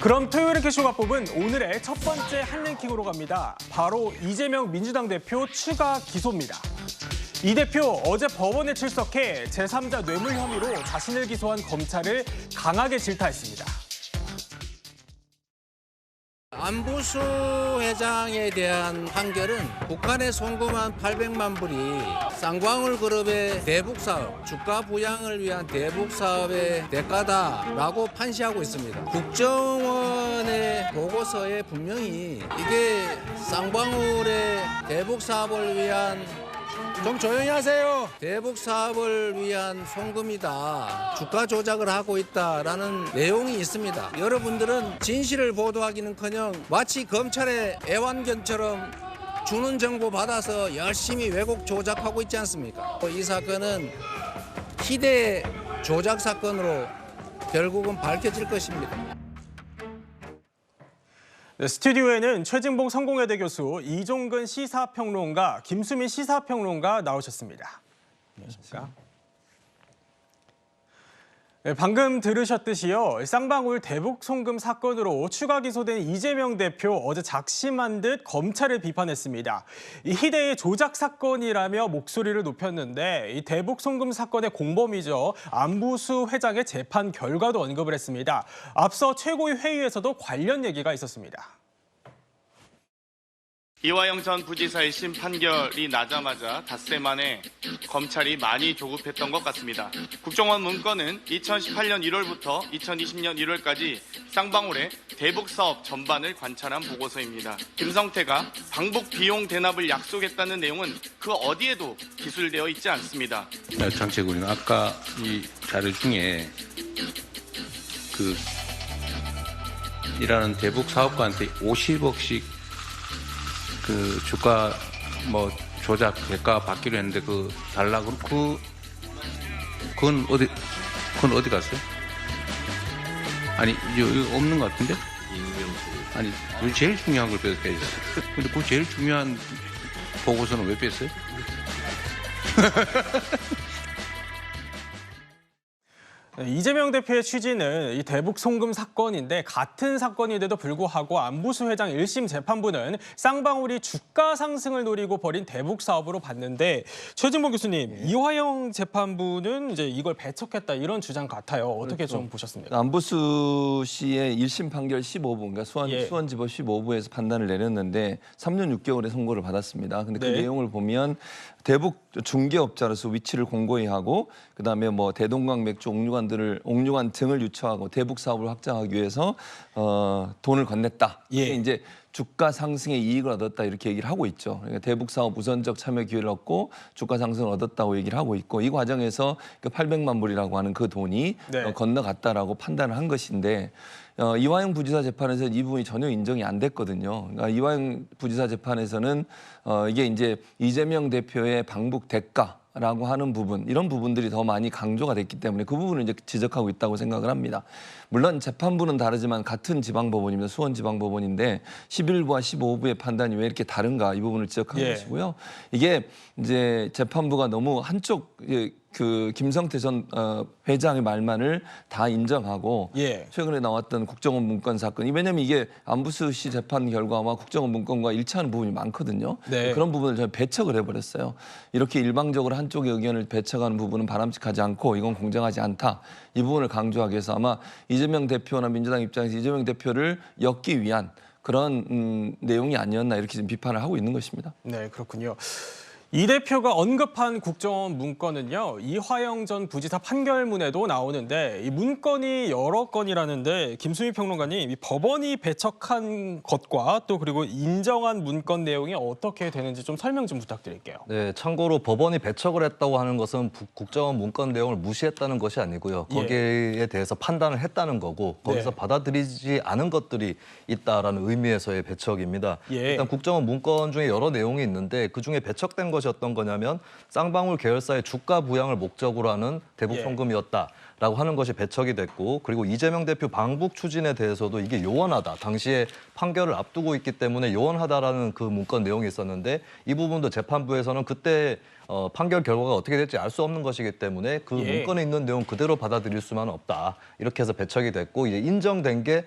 그럼 토요일 캐쇼가 뽑은 오늘의 첫 번째 한랭킹으로 갑니다. 바로 이재명 민주당 대표 추가 기소입니다. 이 대표 어제 법원에 출석해 제3자 뇌물 혐의로 자신을 기소한 검찰을 강하게 질타했습니다. 안보수 회장에 대한 판결은 북한에 송금한 800만 불이 쌍방울 그룹의 대북 사업, 주가 부양을 위한 대북 사업의 대가다라고 판시하고 있습니다. 국정원의 보고서에 분명히 이게 쌍방울의 대북 사업을 위한 좀 조용히 하세요. 대북 사업을 위한 송금이다. 주가 조작을 하고 있다라는 내용이 있습니다. 여러분들은 진실을 보도하기는커녕 마치 검찰의 애완견처럼 주는 정보 받아서 열심히 왜곡 조작하고 있지 않습니까? 이 사건은 희대의 조작 사건으로 결국은 밝혀질 것입니다. 네, 스튜디오에는 최진봉 성공회대 교수, 이종근 시사평론가, 김수민 시사평론가 나오셨습니다. 안녕하십니까? 네, 방금 들으셨듯이요. 쌍방울 대북 송금 사건으로 추가 기소된 이재명 대표 어제 작심한 듯 검찰을 비판했습니다. 이 희대의 조작 사건이라며 목소리를 높였는데 이 대북 송금 사건의 공범이죠. 안보수 회장의 재판 결과도 언급을 했습니다. 앞서 최고위 회의에서도 관련 얘기가 있었습니다. 이화영 전 부지사의 1심 판결이 나자마자 닷새 만에 검찰이 많이 조급했던 것 같습니다. 국정원 문건은 2018년 1월부터 2020년 1월까지 쌍방울의 대북 사업 전반을 관찰한 보고서입니다. 김성태가 방북 비용 대납을 약속했다는 내용은 그 어디에도 기술되어 있지 않습니다. 장채군은 아까 이 자료 중에 이라는 대북 사업가한테 50억씩 그 주가 뭐 조작 대가 받기로 했는데 달라고 그건 어디 갔어요? 아니 이거 없는 것 같은데? 아니 제일 중요한 걸 빼졌어요. 근데 그 제일 중요한 보고서는 왜 뺐어요? 이재명 대표의 취지는 이 대북 송금 사건인데 같은 사건인데도 불구하고 안보수 회장 1심 재판부는 쌍방울이 주가 상승을 노리고 벌인 대북 사업으로 봤는데 최진봉 교수님, 이화영 재판부는 이제 이걸 배척했다 이런 주장 같아요. 어떻게 그렇죠. 좀 보셨습니까? 안보수 씨의 1심 판결 15부, 그러니까 예. 수원지법 15부에서 판단을 내렸는데 3년 6개월의 선고를 받았습니다. 근데 그 네. 내용을 보면 대북 중개업자로서 위치를 공고히 하고 그다음에 뭐 대동강 맥주 옥류관 등을 유치하고 대북 사업을 확장하기 위해서 돈을 건넸다. 예. 이게 이제 주가 상승의 이익을 얻었다 이렇게 얘기를 하고 있죠. 그러니까 대북 사업 우선적 참여 기회를 얻고 주가 상승을 얻었다고 얘기를 하고 있고 이 과정에서 그 800만 불이라고 하는 그 돈이 네. 건너갔다라고 판단을 한 것인데 이화영 부지사 재판에서 이 부분이 전혀 인정이 안 됐거든요. 그러니까 이화영 부지사 재판에서는 이게 이제 이재명 대표의 방북 대가라고 하는 부분, 이런 부분들이 더 많이 강조가 됐기 때문에 그 부분을 이제 지적하고 있다고 생각을 합니다. 물론 재판부는 다르지만 같은 지방법원입니다. 수원지방법원인데 11부와 15부의 판단이 왜 이렇게 다른가 이 부분을 지적한 예. 것이고요. 이게 이제 재판부가 너무 한쪽 그 김성태 전 회장의 말만을 다 인정하고 예. 최근에 나왔던 국정원 문건 사건이, 왜냐하면 이게 안보수 씨 재판 결과와 국정원 문건과 일치하는 부분이 많거든요. 네. 그런 부분을 저는 배척을 해버렸어요. 이렇게 일방적으로 한쪽의 의견을 배척하는 부분은 바람직하지 않고 이건 공정하지 않다. 이 부분을 강조하기 위해서 아마 이재명 대표나 민주당 입장에서 이재명 대표를 엮기 위한 그런 내용이 아니었나 이렇게 지금 비판을 하고 있는 것입니다. 네, 그렇군요. 이 대표가 언급한 국정원 문건은요, 이화영 전 부지사 판결문에도 나오는데 이 문건이 여러 건이라는데 김수미 평론가님, 이 법원이 배척한 것과 또 그리고 인정한 문건 내용이 어떻게 되는지 좀 설명 좀 부탁드릴게요. 네, 참고로 법원이 배척을 했다고 하는 것은 국정원 문건 내용을 무시했다는 것이 아니고요. 거기에 대해서 판단을 했다는 거고 거기서 네. 받아들이지 않은 것들이 있다라는 의미에서의 배척입니다. 예. 일단 국정원 문건 중에 여러 내용이 있는데 그중에 배척된 것이 어떤 거냐면 쌍방울 계열사의 주가 부양을 목적으로 하는 대북 예. 송금이었다. 라고 하는 것이 배척이 됐고, 그리고 이재명 대표 방북 추진에 대해서도 이게 요원하다. 당시에 판결을 앞두고 있기 때문에 요원하다라는 그 문건 내용이 있었는데, 이 부분도 재판부에서는 그때 판결 결과가 어떻게 될지 알 수 없는 것이기 때문에 그 예. 문건에 있는 내용 그대로 받아들일 수만은 없다. 이렇게 해서 배척이 됐고, 이제 인정된 게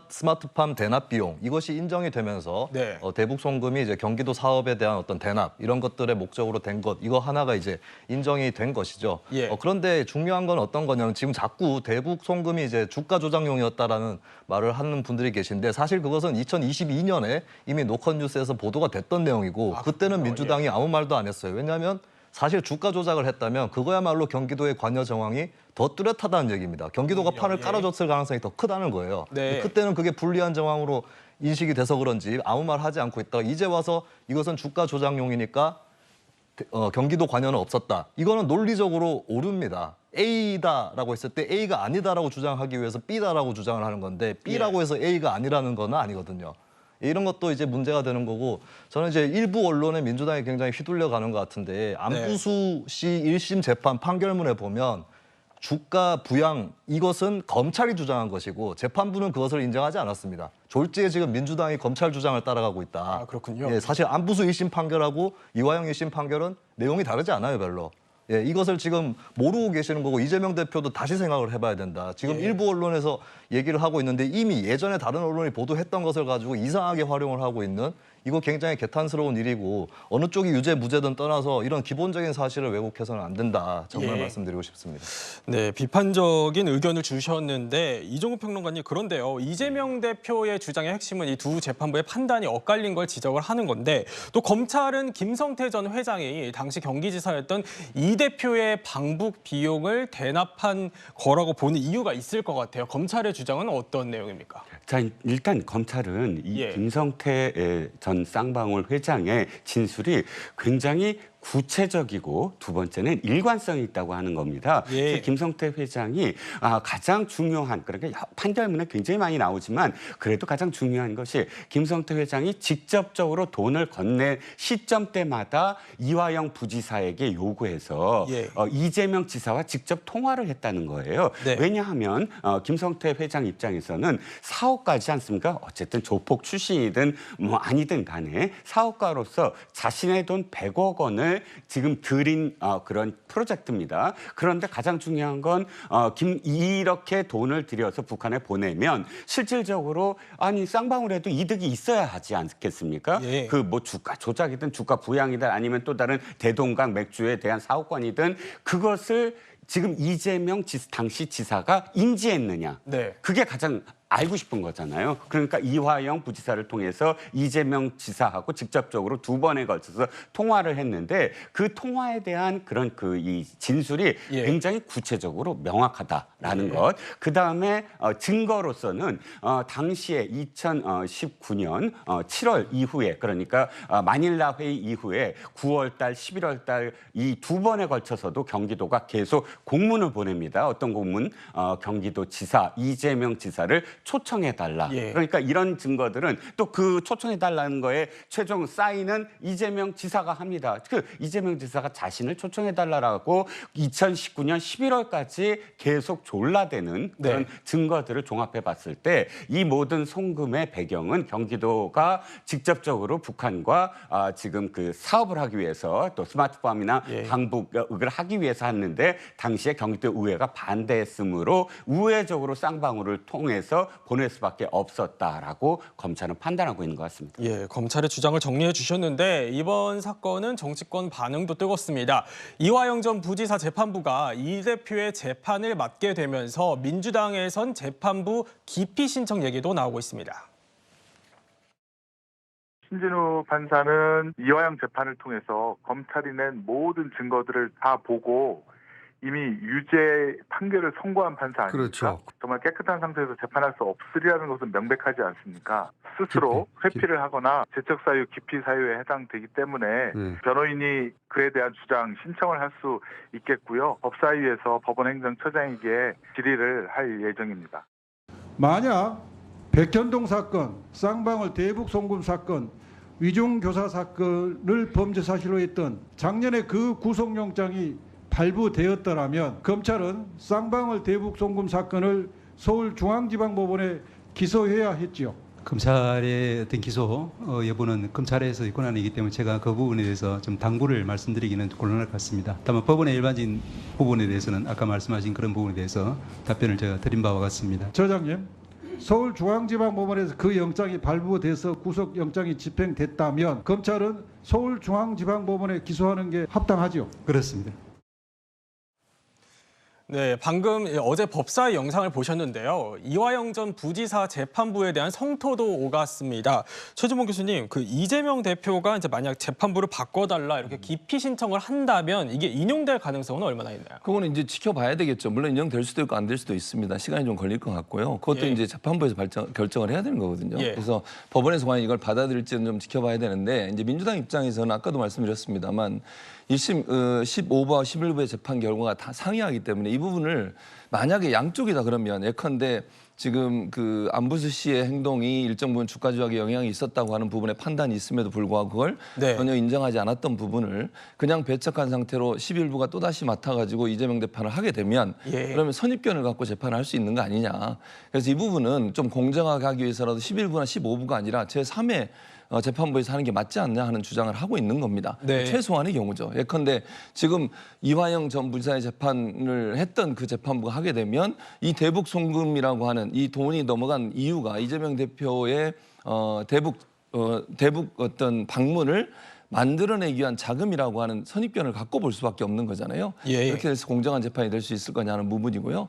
스마트팜 대납 비용, 이것이 인정이 되면서 네. 대북 송금이 이제 경기도 사업에 대한 어떤 대납 이런 것들의 목적으로 된 것, 이거 하나가 이제 인정이 된 것이죠. 예. 그런데 중요한 건 어떤 거냐면, 지금 자꾸 대북 송금이 이제 주가 조작용이었다라는 말을 하는 분들이 계신데, 사실 그것은 2022년에 이미 노컷뉴스에서 보도가 됐던 내용이고, 그때는 그렇군요. 민주당이 아무 말도 안 했어요. 왜냐하면 사실 주가 조작을 했다면 그거야말로 경기도의 관여 정황이 더 뚜렷하다는 얘기입니다. 경기도가 판을 예. 깔아줬을 가능성이 더 크다는 거예요. 네. 그때는 그게 불리한 정황으로 인식이 돼서 그런지 아무 말 하지 않고 있다가 이제 와서 이것은 주가 조작용이니까 경기도 관여는 없었다. 이거는 논리적으로 오릅니다. A다라고 했을 때 A가 아니다라고 주장하기 위해서 B다라고 주장을 하는 건데, B라고 해서 A가 아니라는 건 아니거든요. 이런 것도 이제 문제가 되는 거고, 저는 이제 일부 언론에 민주당이 굉장히 휘둘려 가는 것 같은데, 안부수 씨 1심 재판 판결문에 보면 주가 부양, 이것은 검찰이 주장한 것이고 재판부는 그것을 인정하지 않았습니다. 졸지에 지금 민주당이 검찰 주장을 따라가고 있다. 아, 그렇군요. 예, 사실 안부수 1심 판결하고 이화영 1심 판결은 내용이 다르지 않아요, 별로. 예, 이것을 지금 모르고 계시는 거고, 이재명 대표도 다시 생각을 해봐야 된다. 지금 예. 일부 언론에서 얘기를 하고 있는데, 이미 예전에 다른 언론이 보도했던 것을 가지고 이상하게 활용을 하고 있는, 이거 굉장히 개탄스러운 일이고, 어느 쪽이 유죄 무죄든 떠나서 이런 기본적인 사실을 왜곡해서는 안 된다. 정말 예. 말씀드리고 싶습니다. 네, 비판적인 의견을 주셨는데, 이종우 평론가님, 그런데요, 이재명 대표의 주장의 핵심은 이 두 재판부의 판단이 엇갈린 걸 지적을 하는 건데, 또 검찰은 김성태 전 회장이 당시 경기지사였던 이 대표의 방북 비용을 대납한 거라고 보는 이유가 있을 것 같아요. 검찰의 주장은 어떤 내용입니까? 자, 일단 검찰은 이 예. 김성태 전 쌍방울 회장의 진술이 굉장히 구체적이고, 두 번째는 일관성이 있다고 하는 겁니다. 예. 그래서 김성태 회장이 가장 중요한, 그러니까 판결문에 굉장히 많이 나오지만 그래도 가장 중요한 것이, 김성태 회장이 직접적으로 돈을 건넨 시점대마다 이화영 부지사에게 요구해서 예. 이재명 지사와 직접 통화를 했다는 거예요. 네. 왜냐하면 김성태 회장 입장에서는 사업가지 않습니까? 어쨌든 조폭 출신이든 뭐 아니든 간에 사업가로서 자신의 돈 100억 원을 지금 들인 그런 프로젝트입니다. 그런데 가장 중요한 건 이렇게 돈을 들여서 북한에 보내면 실질적으로 쌍방울에도 이득이 있어야 하지 않겠습니까? 예. 그 뭐 주가 조작이든 주가 부양이든 아니면 또 다른 대동강 맥주에 대한 사업권이든, 그것을 지금 이재명 당시 지사가 인지했느냐. 네. 그게 가장 알고 싶은 거잖아요. 그러니까 이화영 부지사를 통해서 이재명 지사하고 직접적으로 두 번에 걸쳐서 통화를 했는데, 그 통화에 대한 그런 이 진술이 예. 굉장히 구체적으로 명확하다라는 예. 것. 그 다음에 증거로서는 당시에 2019년 7월 이후에, 그러니까 마닐라 회의 이후에 9월달, 11월달 이 두 번에 걸쳐서도 경기도가 계속 공문을 보냅니다. 어떤 공문? 경기도 지사 이재명 지사를 초청해달라. 예. 그러니까 이런 증거들은 또 그 초청해달라는 거에 최종 사인은 이재명 지사가 합니다. 그 이재명 지사가 자신을 초청해달라고 2019년 11월까지 계속 졸라대는 그런 네. 증거들을 종합해봤을 때, 이 모든 송금의 배경은 경기도가 직접적으로 북한과 지금 그 사업을 하기 위해서, 또 스마트팜이나 예. 방북을 하기 위해서 했는데, 당시에 경기도 의회가 반대했으므로 우회적으로 쌍방울을 통해서 보낼 수밖에 없었다라고 검찰은 판단하고 있는 것 같습니다. 예, 검찰의 주장을 정리해 주셨는데, 이번 사건은 정치권 반응도 뜨겁습니다. 이화영 전 부지사 재판부가 이 대표의 재판을 맡게 되면서 민주당에선 재판부 기피 신청 얘기도 나오고 있습니다. 신진우 판사는 이화영 재판을 통해서 검찰이 낸 모든 증거들을 다 보고 이미 유죄 판결을 선고한 판사 아닙니까? 그렇죠. 정말 깨끗한 상태에서 재판할 수 없으리라는 것은 명백하지 않습니까? 스스로 회피를 하거나 재척사유, 기피사유에 해당되기 때문에 변호인이 그에 대한 주장 신청을 할 수 있겠고요. 법사위에서 법원행정처장에게 질의를 할 예정입니다. 만약 백현동 사건, 쌍방울 대북 송금 사건, 위중교사 사건을 범죄 사실로 했던 작년에 그 구속영장이 발부되었더라면 검찰은 쌍방울 대북 송금 사건을 서울중앙지방법원에 기소해야 했지요. 검찰의 어떤 기소 여부는 검찰에서 권한이기 때문에 제가 그 부분에 대해서 좀 당부를 말씀드리기는 곤란할 것 같습니다. 다만 법원의 일반적인 부분에 대해서는 아까 말씀하신 그런 부분에 대해서 답변을 제가 드린 바와 같습니다. 저장님, 서울중앙지방법원에서 그 영장이 발부돼서 구속영장이 집행됐다면 검찰은 서울중앙지방법원에 기소하는 게 합당하죠. 그렇습니다. 네, 방금 어제 법사위 영상을 보셨는데요. 이화영 전 부지사 재판부에 대한 성토도 오갔습니다. 최주봉 교수님, 그 이재명 대표가 이제 만약 재판부를 바꿔달라 이렇게 기피 신청을 한다면 이게 인용될 가능성은 얼마나 있나요? 그거는 이제 지켜봐야 되겠죠. 물론 인정될 수도 있고 안 될 수도 있습니다. 시간이 좀 걸릴 것 같고요. 그것도 예. 이제 재판부에서 결정을 해야 되는 거거든요. 예. 그래서 법원에서 과연 이걸 받아들일지는 좀 지켜봐야 되는데 이제 민주당 입장에서는 아까도 말씀드렸습니다만 1심 15부와 11부의 재판 결과가 다 상이하기 때문에 이 부분을 만약에 양쪽이다 그러면 예컨대 지금 그 안부수 씨의 행동이 일정 부분 주가 조작에 영향이 있었다고 하는 부분에 판단이 있음에도 불구하고 그걸 네. 전혀 인정하지 않았던 부분을 그냥 배척한 상태로 11부가 또다시 맡아가지고 이재명 재판을 하게 되면 예. 그러면 선입견을 갖고 재판을 할 수 있는 거 아니냐. 그래서 이 부분은 좀 공정하게 하기 위해서라도 11부나 15부가 아니라 제3의 재판부에서 하는 게 맞지 않냐 하는 주장을 하고 있는 겁니다. 네. 최소한의 경우죠. 예컨대 지금 이화영 전 부지사의 재판을 했던 그 재판부가 하게 되면 이 대북 송금이라고 하는 이 돈이 넘어간 이유가 이재명 대표의 대북 어떤 방문을 만들어내기 위한 자금이라고 하는 선입견을 갖고 볼 수밖에 없는 거잖아요. 예. 이렇게 해서 공정한 재판이 될 수 있을 거냐는 부분이고요.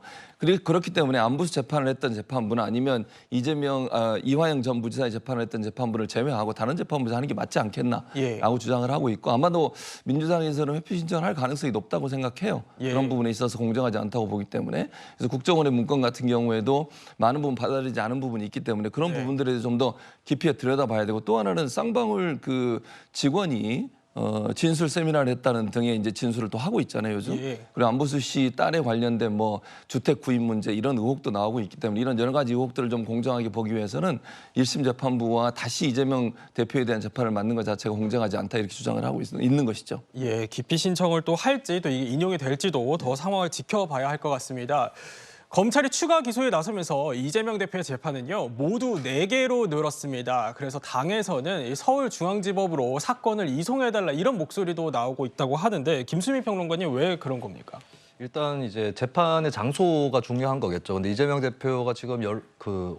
그렇기 때문에 안부수 재판을 했던 재판부나 아니면 이화영 전 부지사의 재판을 했던 재판부를 제외하고 다른 재판부에서 하는 게 맞지 않겠나라고 예. 주장을 하고 있고 아마도 민주당에서는 회피 신청을 할 가능성이 높다고 생각해요. 예. 그런 부분에 있어서 공정하지 않다고 보기 때문에 그래서 국정원의 문건 같은 경우에도 많은 부분 받아들이지 않은 부분이 있기 때문에 그런 네. 부분들에 좀 더 깊이 들여다봐야 되고 또 하나는 쌍방울 그 직원이 진술 세미나를 했다는 등의 이제 진술을 또 하고 있잖아요, 요즘. 예. 그리고 안부수 씨 딸에 관련된 뭐 주택 구입 문제 이런 의혹도 나오고 있기 때문에 이런 여러 가지 의혹들을 좀 공정하게 보기 위해서는 1심 재판부와 다시 이재명 대표에 대한 재판을 맡는 것 자체가 공정하지 않다 이렇게 주장을 하고 있는 것이죠. 예, 기피 신청을 또 할지 또 이게 인용이 될지도 더 상황을 지켜봐야 할 것 같습니다. 검찰이 추가 기소에 나서면서 이재명 대표의 재판은요 모두 4개로 늘었습니다. 그래서 당에서는 서울중앙지법으로 사건을 이송해달라 이런 목소리도 나오고 있다고 하는데 김수미 평론가님 왜 그런 겁니까? 일단 이제 재판의 장소가 중요한 거겠죠. 근데 이재명 대표가 지금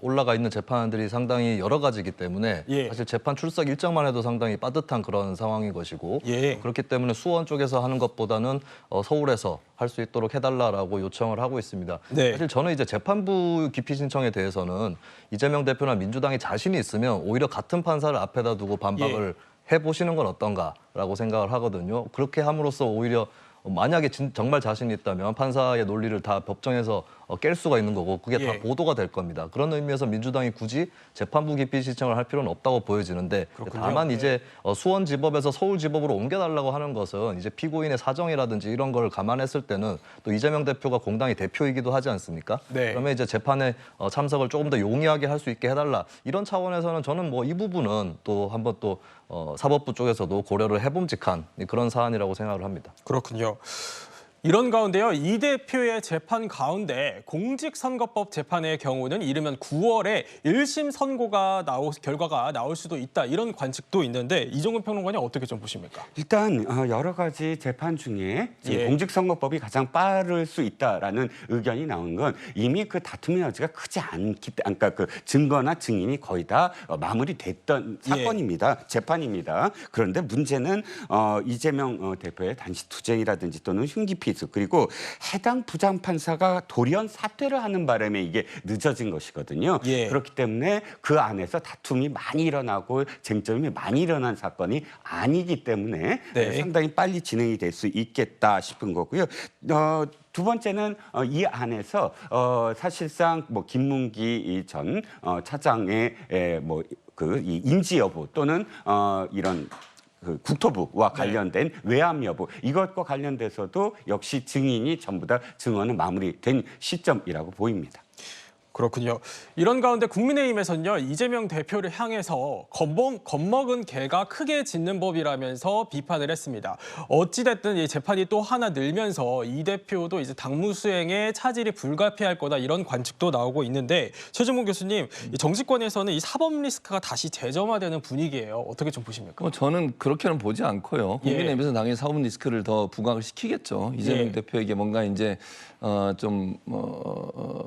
올라가 있는 재판들이 상당히 여러 가지이기 때문에 예. 사실 재판 출석 일정만 해도 상당히 빠듯한 그런 상황인 것이고 예. 그렇기 때문에 수원 쪽에서 하는 것보다는 서울에서 할 수 있도록 해달라라고 요청을 하고 있습니다. 네. 사실 저는 이제 재판부 기피 신청에 대해서는 이재명 대표나 민주당이 자신이 있으면 오히려 같은 판사를 앞에다 두고 반박을 해보시는 건 어떤가라고 생각을 하거든요. 그렇게 함으로써 오히려 만약에 정말 자신이 있다면 판사의 논리를 다 법정에서 깰 수가 있는 거고 그게 다 예. 보도가 될 겁니다. 그런 의미에서 민주당이 굳이 재판부 기피 신청을 할 필요는 없다고 보여지는데 그렇군요. 다만 네. 이제 수원지법에서 서울지법으로 옮겨달라고 하는 것은 이제 피고인의 사정이라든지 이런 걸 감안했을 때는 또 이재명 대표가 공당의 대표이기도 하지 않습니까? 네. 그러면 이제 재판에 참석을 조금 더 용이하게 할 수 있게 해달라 이런 차원에서는 저는 뭐 이 부분은 또 한번 또 사법부 쪽에서도 고려를 해봄직한 그런 사안이라고 생각을 합니다. 그렇군요. 이런 가운데요, 이 대표의 재판 가운데 공직선거법 재판의 경우는 이르면 9월에 1심 선고가 결과가 나올 수도 있다 이런 관측도 있는데 이종근 평론가님 어떻게 좀 보십니까? 일단 여러 가지 재판 중에 지금 예. 공직선거법이 가장 빠를 수 있다라는 의견이 나온 건 이미 그 다툼의 여지가 크지 않기 때문에 그러니까 그 증거나 증인이 거의 다 마무리됐던 사건입니다. 재판입니다. 그런데 문제는 이재명 대표의 단시 투쟁이라든지 또는 흉기 피습 그리고 해당 부장판사가 돌연 사퇴를 하는 바람에 이게 늦어진 것이거든요. 예. 그렇기 때문에 그 안에서 다툼이 많이 일어나고 쟁점이 많이 일어난 사건이 아니기 때문에 네. 상당히 빨리 진행이 될 수 있겠다 싶은 거고요. 두 번째는 이 안에서 사실상 뭐 김문기 전 차장의 이 인지 여부 또는 이런 그 국토부와 관련된 외압 여부 이것과 관련돼서도 역시 증인이 전부 다 증언은 마무리된 시점이라고 보입니다. 그렇군요. 이런 가운데 국민의힘에서는요, 이재명 대표를 향해서 겁먹은 개가 크게 짖는 법이라면서 비판을 했습니다. 어찌됐든 이 재판이 또 하나 늘면서 이 대표도 이제 당무 수행에 차질이 불가피할 거다 이런 관측도 나오고 있는데 최종문 교수님, 이 정치권에서는 이 사법 리스크가 다시 재점화되는 분위기예요. 어떻게 좀 보십니까? 저는 그렇게는 보지 않고요. 국민의힘에서 당연히 사법 리스크를 더 부각을 시키겠죠. 이재명 대표에게 뭔가 이제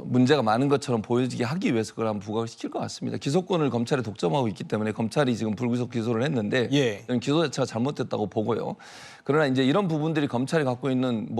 문제가 많은 것처럼 보여지게 하기 위해서 그걸 한번 부각을 시킬 것 같습니다. 기소권을 검찰에 독점하고 있기 때문에 검찰이 지금 불구속 기소를 했는데 저는 기소 자체가 잘못됐다고 보고요. 그러나 이제 이런 부분들이 검찰이 갖고 있는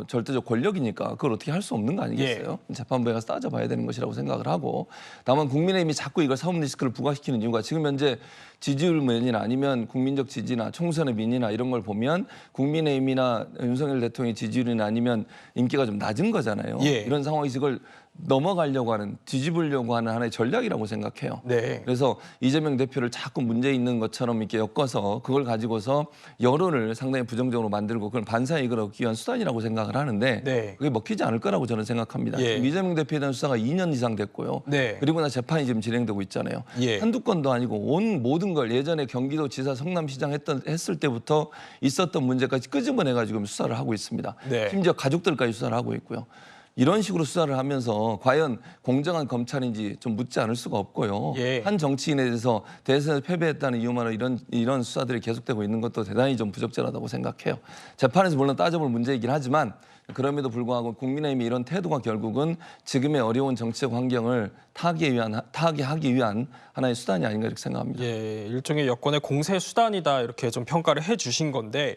절대적 권력이니까 그걸 어떻게 할 수 없는 거 아니겠어요? 재판부에 가서 따져봐야 되는 것이라고 생각을 하고, 다만 국민의힘이 자꾸 이걸 사법 리스크를 부각시키는 이유가 지금 현재 지지율 면이나 아니면 국민적 지지나 총선의 민의나 이런 걸 보면 국민의힘이나 윤석열 대통령의 지지율이나 아니면 인기가 좀 낮은 거잖아요. 이런 상황에서 이걸 넘어가려고 하는, 뒤집으려고 하는 하나의 전략이라고 생각해요. 그래서 이재명 대표를 자꾸 문제 있는 것처럼 이렇게 엮어서 그걸 가지고서 여론을 상당히 부정적으로 만들고 그걸 반사이익을 얻기 위한 수단이라고 생각을 하는데 그게 먹히지 않을 거라고 저는 생각합니다. 지금 이재명 대표에 대한 수사가 2년 이상 됐고요. 그리고 나 재판이 지금 진행되고 있잖아요. 한두 건도 아니고 온 모든 걸 예전에 경기도지사 성남시장 했을 때부터 있었던 문제까지 끄집어내가지고 수사를 하고 있습니다. 심지어 가족들까지 수사를 하고 있고요. 이런 식으로 수사를 하면서 과연 공정한 검찰인지 좀 묻지 않을 수가 없고요. 한 정치인에 대해서 대선에서 패배했다는 이유만으로 이런 수사들이 계속되고 있는 것도 대단히 좀 부적절하다고 생각해요. 재판에서 물론 따져볼 문제이긴 하지만 그럼에도 불구하고 국민의힘의 이런 태도가 결국은 지금의 어려운 정치적 환경을 타개하기 위한 하나의 수단이 아닌가 이렇게 생각합니다. 일종의 여권의 공세 수단이다 이렇게 좀 평가를 해주신 건데